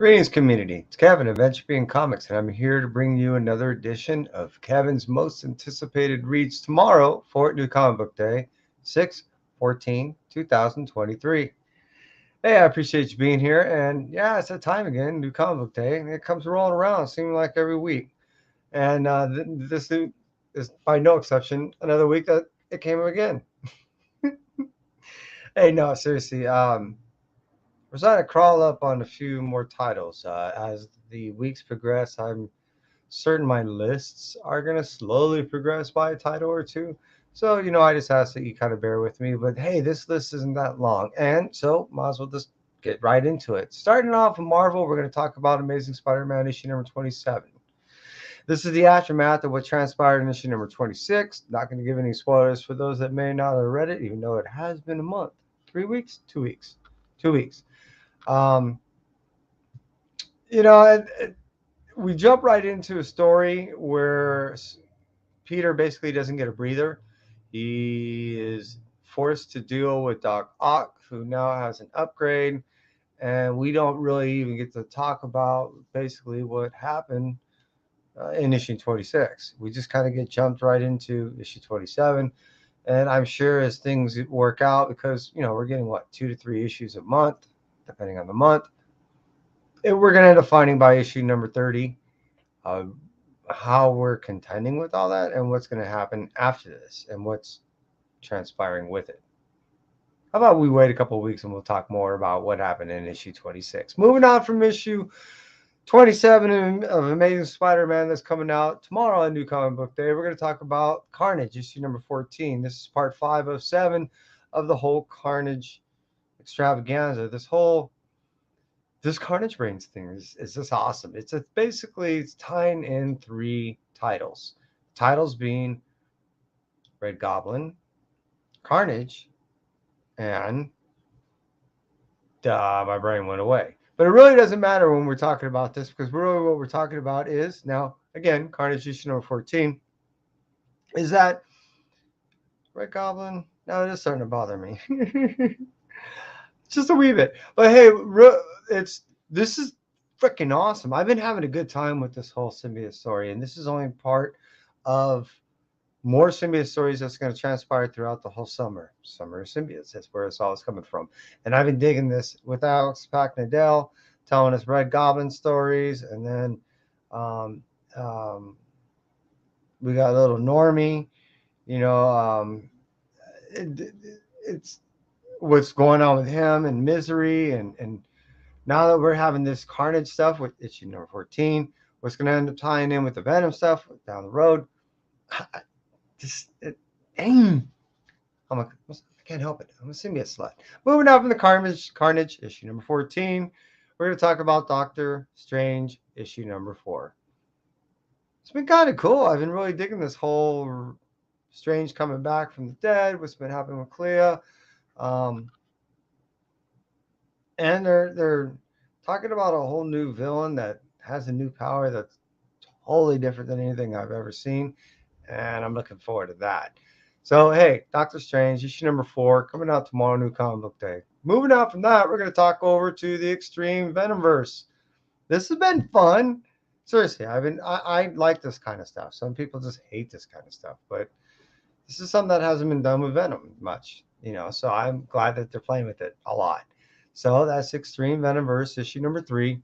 Greetings, community. It's Kevin of Entropy and Comics, and I'm here to bring you another edition of Kevin's most anticipated reads tomorrow for New Comic Book Day, 6/14/2023. Hey, I appreciate you being here, and yeah, it's that time again, New Comic Book Day, and it comes rolling around, seeming like every week. And this is, by no exception, another week that it came again. Hey, no, seriously, we're starting to crawl up on a few more titles. As the weeks progress, I'm certain my lists are going to slowly progress by a title or two. So, I just ask that you kind of bear with me. But hey, this list isn't that long. And so, might as well just get right into it. Starting off with Marvel, we're going to talk about Amazing Spider Man issue number 27. This is the aftermath of what transpired in issue number 26. Not going to give any spoilers for those that may not have read it, even though it has been a month. 3 weeks? 2 weeks. 2 weeks. Um, you know, we jump right into a story where Peter basically doesn't get a breather. He is forced to deal with Doc Ock, who now has an upgrade, and we don't really even get to talk about basically what happened in issue 26. We just kind of get jumped right into issue 27. And I'm sure as things work out, because, we're getting what, 2 to 3 issues a month, depending on the month, we're going to end up finding by issue number 30 uh, how we're contending with all that and what's going to happen after this and what's transpiring with it. How about we wait a couple of weeks and we'll talk more about what happened in issue 26. Moving on from issue 27 of Amazing Spider-Man that's coming out tomorrow on New Comic Book Day, we're going to talk about Carnage, issue number 14. This is part 5 of 7 of the whole Carnage extravaganza. This Carnage Brains thing is just awesome. It's tying in 3 titles. Titles being Red Goblin, Carnage, and my brain went away. But it really doesn't matter when we're talking about this, because really what we're talking about is, now, again, Carnage issue number 14, is that Red Goblin, now it is starting to bother me. Just a wee bit. But hey, this is freaking awesome. I've been having a good time with this whole symbiote story, and this is only part of more symbiote stories that's going to transpire throughout the whole summer. Summer of symbiotes. That's where it's all coming from. And I've been digging this with Alex Packnadell telling us Red Goblin stories, and then um, um, we got a little Normie. You know, it, it's what's going on with him and Misery, and now that we're having this Carnage stuff with issue number 14, what's going to end up tying in with the Venom stuff down the road. Just I'm I can't help it. I'm a symbiote slut. Moving on from the Carnage issue number 14, we're going to talk about Doctor Strange issue number 4. It's been kind of cool. I've been really digging this whole Strange coming back from the dead. What's been happening with Clea, um, and they're talking about a whole new villain that has a new power that's totally different than anything I've ever seen, and I'm looking forward to that. So, hey, Doctor Strange, issue number 4, coming out tomorrow, New Comic Book Day. Moving on from that, we're going to talk over to the Extreme Venomverse. This has been fun. Seriously, I like this kind of stuff. Some people just hate this kind of stuff, but this is something that hasn't been done with Venom much, so I'm glad that they're playing with it a lot. So that's Extreme Venomverse, issue number 3.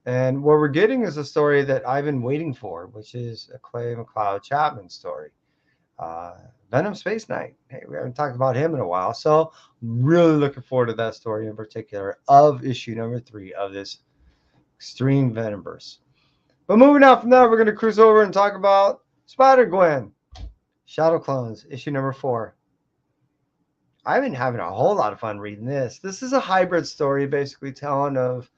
And what we're getting is a story that I've been waiting for, which is a Clay McLeod Chapman story. Uh, Venom Space Knight. Hey, we haven't talked about him in a while. So really looking forward to that story in particular of issue number 3 of this Extreme Venomverse. But moving on from that, we're going to cruise over and talk about Spider-Gwen. Shadow Clones, issue number 4. I've been having a whole lot of fun reading this. This is a hybrid story, basically telling of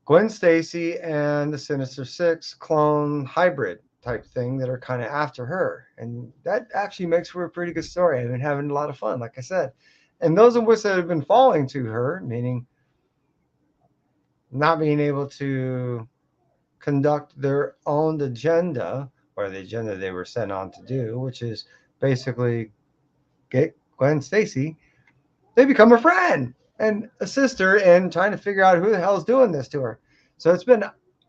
Gwen Stacy and the Sinister Six clone hybrid type thing that are kind of after her. And that actually makes for a pretty good story. I've been having a lot of fun, like I said. And those of us that have been falling to her, meaning not being able to conduct their own agenda, or the agenda they were sent on to do, which is basically get Gwen Stacy, they become a friend. and assist her in trying to figure out who the hell is doing this to her. So it's been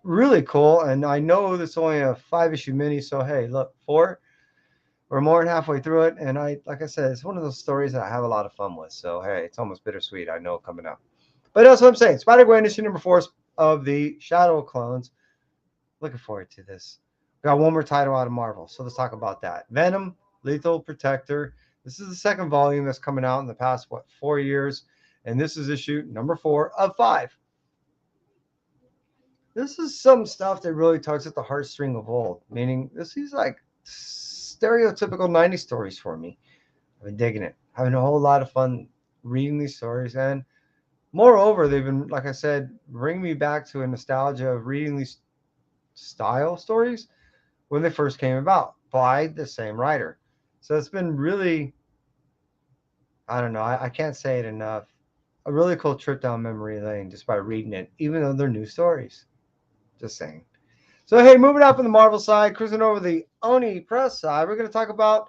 really cool. And I know this is only a 5 issue mini. So, hey, look, we're more than halfway through it. And like I said, it's one of those stories that I have a lot of fun with. So, hey, it's almost bittersweet. I know coming up. But that's what I'm saying. Spider-Gwen issue number 4 of the Shadow Clones. Looking forward to this. We got one more title out of Marvel, so let's talk about that. Venom, Lethal Protector. This is the second volume that's coming out in the past 4 years, and this is issue number 4 of 5. This is some stuff that really tugs at the heartstring of old, meaning this is like stereotypical '90s stories for me. I've been digging it, having a whole lot of fun reading these stories, and moreover, they've been, like I said, bringing me back to a nostalgia of reading these style stories when they first came about by the same writer. So it's been really, I don't know, I can't say it enough. A really cool trip down memory lane just by reading it, even though they're new stories. Just saying. So, hey, moving up on the Marvel side, cruising over the Oni Press side, we're going to talk about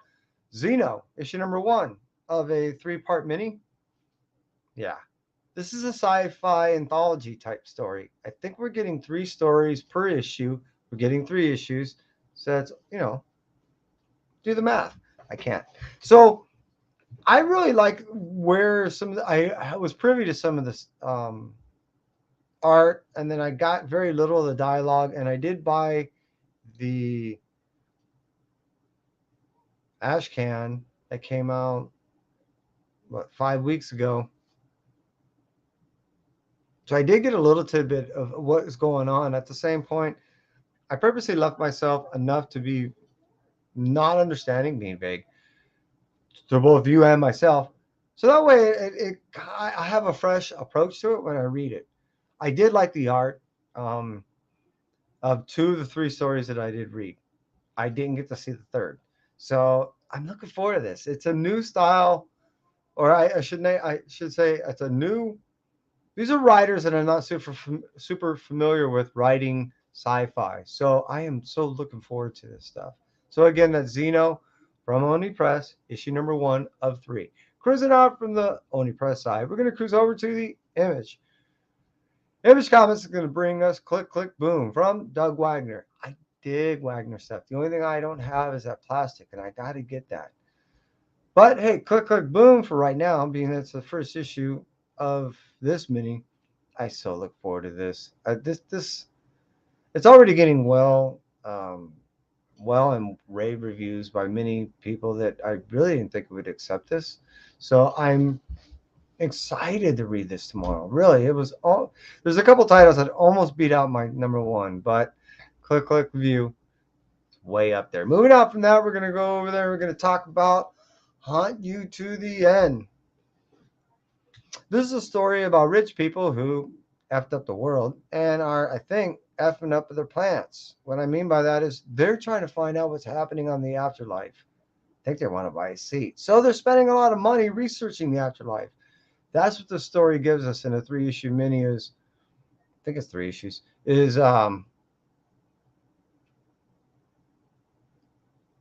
Xeno, issue number 1 of a 3-part mini. Yeah. This is a sci fi anthology type story. I think we're getting 3 stories per issue. We're getting 3 issues. So that's, do the math. I can't. So I really like where some of I was privy to some of this art, and then I got very little of the dialogue, and I did buy the Ashcan that came out 5 weeks ago. So I did get a little tidbit of what is going on. At the same point, I purposely left myself enough to be not understanding, being vague, to both you and myself. So that way, I have a fresh approach to it when I read it. I did like the art um, of 2 of the 3 stories that I did read. I didn't get to see the third, so I'm looking forward to this. It's a new style, or I should say it's a new. These are writers that I'm not super familiar with writing sci-fi, so I am so looking forward to this stuff. So again, that's Xeno from Oni Press, issue number 1 of 3. Cruising out from the Oni Press side, we're going to cruise over to the Image. Image Comics is going to bring us Click Click Boom from Doug Wagner. I dig Wagner stuff. The only thing I don't have is that plastic, and I got to get that. But hey, Click Click Boom for right now, being it's the first issue of this mini. I so look forward to this. This it's already getting well and rave reviews by many people that I really didn't think would accept this. So I'm excited to read this tomorrow. Really, it was all. There's a couple titles that almost beat out my number 1, but Click Click View way up there. Moving out from that, we're gonna go over there. We're gonna talk about Haunt You to the End. This is a story about rich people who effed up the world and are, I think, effing up their plants. What I mean by that is they're trying to find out what's happening on the afterlife. I think they want to buy a seat. So they're spending a lot of money researching the afterlife. That's what the story gives us in a 3 issue mini is I think it's 3 issues, is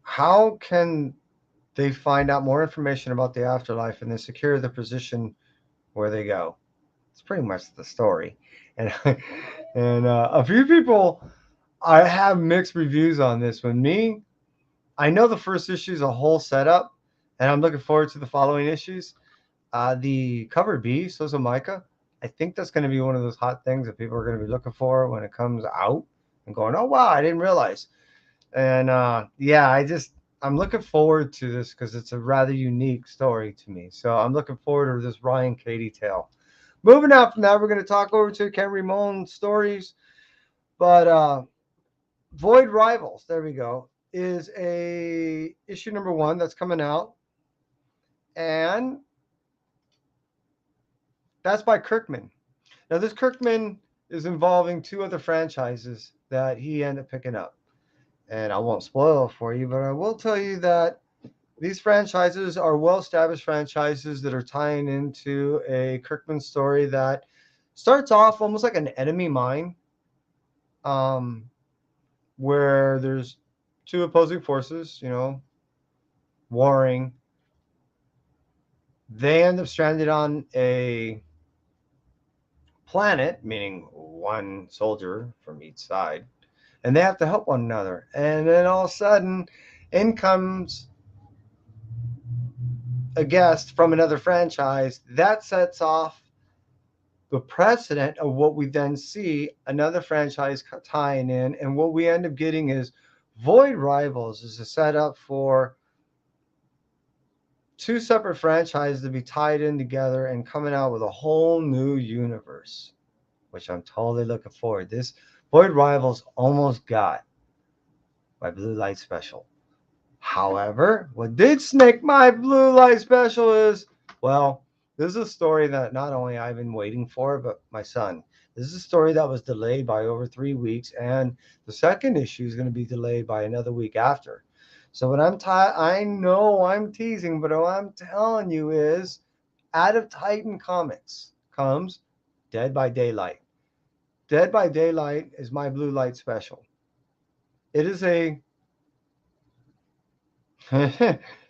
how can they find out more information about the afterlife and then secure the position where they go. It's pretty much the story. And and a few people I have mixed reviews on this one. Me, I know the first issue is a whole setup, and I'm looking forward to the following issues. The cover B, Sosa Micah, I think that's going to be one of those hot things that people are going to be looking for when it comes out and going, oh, wow, I didn't realize. And yeah, I'm looking forward to this because it's a rather unique story to me. So I'm looking forward to this Ryan Cady tale. Moving out from that, we're going to talk over to Ken Ramon stories. But Void Rivals, there we go, is a issue number 1 that's coming out. And that's by Kirkman. Now, this Kirkman is involving 2 other franchises that he ended up picking up. And I won't spoil it for you, but I will tell you that these franchises are well-established franchises that are tying into a Kirkman story that starts off almost like an enemy mine, where there's 2 opposing forces, warring. They end up stranded on a planet, meaning one soldier from each side, and they have to help one another. And then all of a sudden, in comes a guest from another franchise that sets off the precedent of what we then see another franchise tying in. And what we end up getting is Void Rivals is a setup for two separate franchises to be tied in together and coming out with a whole new universe, which I'm totally looking forward. This Void Rivals almost got my Blue Light Special. However, what did snake my Blue Light Special is, well, this is a story that not only I've been waiting for, but my son. This is a story that was delayed by over 3 weeks, and the second issue is going to be delayed by another week after. So what I know I'm teasing, but what I'm telling you is, out of Titan Comics comes Dead by Daylight. Dead by Daylight is my Blue Light Special. It is a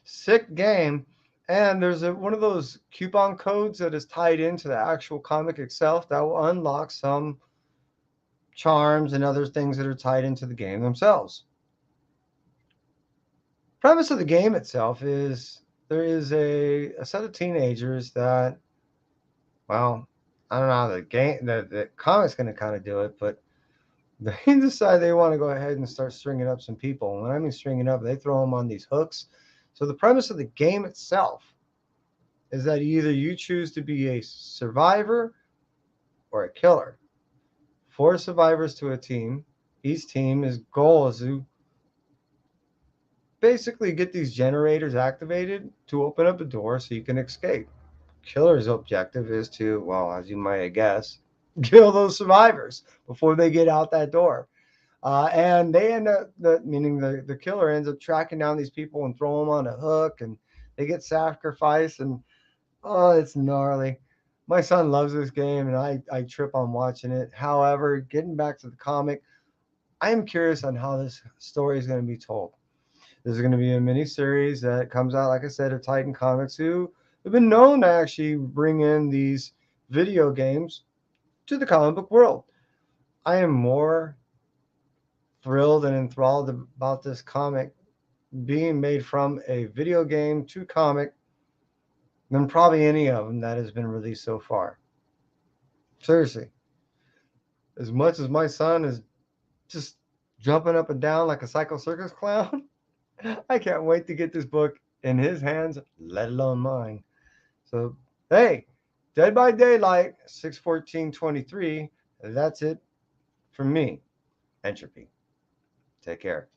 sick game, and there's one of those coupon codes that is tied into the actual comic itself that will unlock some charms and other things that are tied into the game themselves. Premise of the game itself is there is a set of teenagers that, well, I don't know how the comic's going to kind of do it, but they decide they want to go ahead and start stringing up some people. And when I mean stringing up, they throw them on these hooks. So the premise of the game itself is that either you choose to be a survivor or a killer. Four survivors to a team. Each team's goal is to basically get these generators activated to open up a door so you can escape. Killer's objective is to, well, as you might guess, kill those survivors before they get out that door. And they end up, meaning the killer ends up tracking down these people and throw them on a hook, and they get sacrificed. And oh, it's gnarly. My son loves this game, and I trip on watching it. However, getting back to the comic, I am curious on how this story is going to be told. This is going to be a mini series that comes out, like I said, of Titan Comics, who have been known to actually bring in these video games to the comic book world. I am more thrilled and enthralled about this comic being made from a video game to comic than probably any of them that has been released so far. Seriously, as much as my son is just jumping up and down like a psycho circus clown, I can't wait to get this book in his hands, let alone mine. So, hey, Dead by Daylight, 6/14/23. That's it from me, Entropy. Take care.